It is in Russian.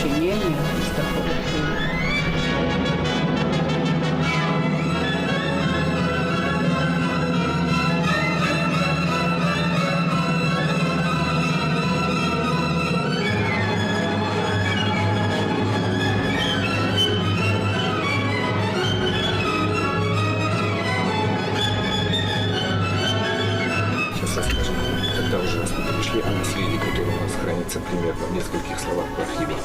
сочинения Христофора Северина. Сейчас расскажем, когда уже пришли о наследии, которое у нас хранится примерно в нескольких словах в архиве.